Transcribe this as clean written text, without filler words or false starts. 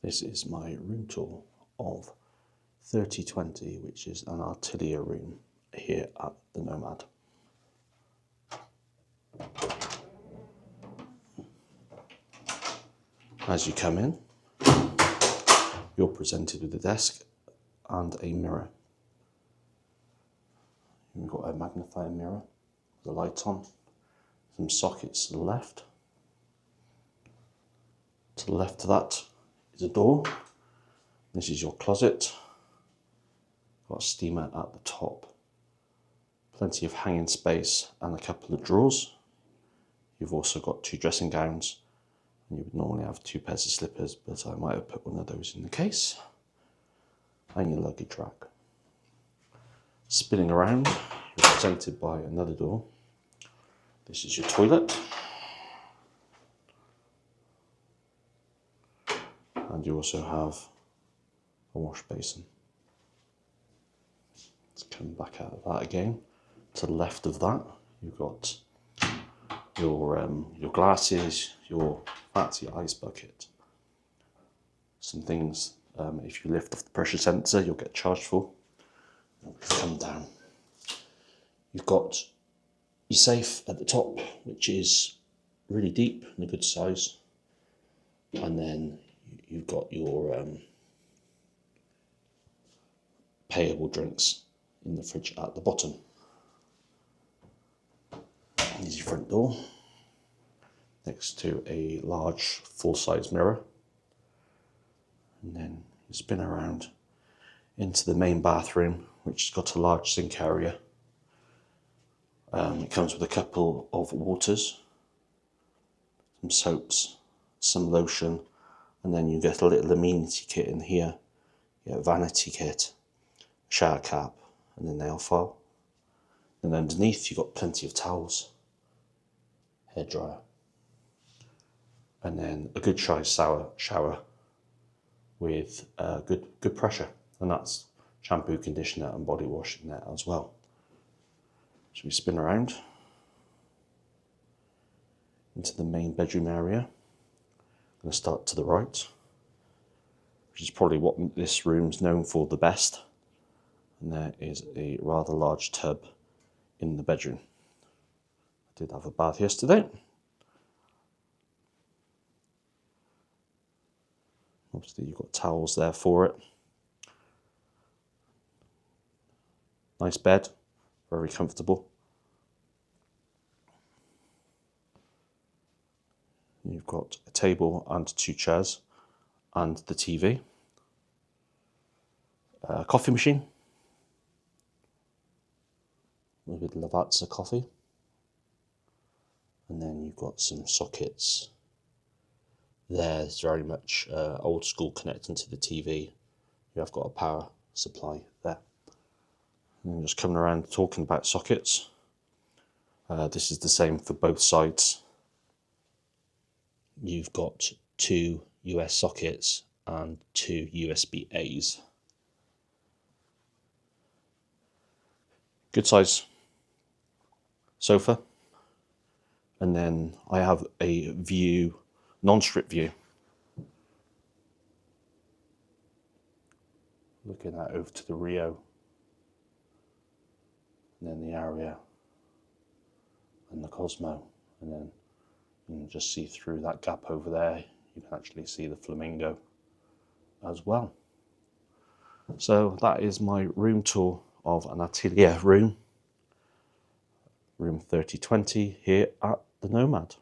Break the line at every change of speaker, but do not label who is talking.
This is my room tour of 3020, which is an Atelier room here at the NoMad. As you come in, you're presented with a desk and a mirror. You've got a magnifying mirror with a light on, some sockets to the left. To the left of that is a door. This is your closet. Got a steamer at the top. Plenty of hanging space and a couple of drawers. You've also got 2 dressing gowns, and you would normally have 2 pairs of slippers, but I might have put one of those in the case. And your luggage rack. Spinning around, you're presented by another door. This is your toilet. And you also have a wash basin. Let's come back out of that again. To the left of that, you've got your glasses, your fancy ice bucket. Some things, if you lift off the pressure sensor, you'll get charged for. Come down. You've got your safe at the top, which is really deep and a good size. And then you've got your payable drinks in the fridge at the bottom. Here's your front door, next to a large full-size mirror. And then you spin around into the main bathroom, which has got a large sink area. It comes with a couple of waters, some soaps, some lotion, and then you get a little amenity kit in here. You get a vanity kit, a shower cap, and a nail file. And underneath you've got plenty of towels, hairdryer, and then a good size shower with good pressure, and that's shampoo, conditioner and body wash in there as well. So we spin around into the main bedroom area. I'm going to start to the right, which is probably what this room's known for the best. And there is a rather large tub in the bedroom. I did have a bath yesterday. Obviously you've got towels there for it. Nice bed, very comfortable. You've got a table and 2 chairs and the TV. A coffee machine with Lavazza coffee. And then you've got some sockets. There's very much old school connecting to the TV. You have got a power supply there. And just coming around talking about sockets. This is the same for both sides. You've got 2 US sockets and 2 USB-A's. Good size sofa. And then I have a view, non-strip view. Looking out over to the Rio. And then the area and the Cosmo, and then you can just see through that gap over there. You can actually see the flamingo as well. So that is my room tour of an Atelier room, room 3020 here at the NoMad.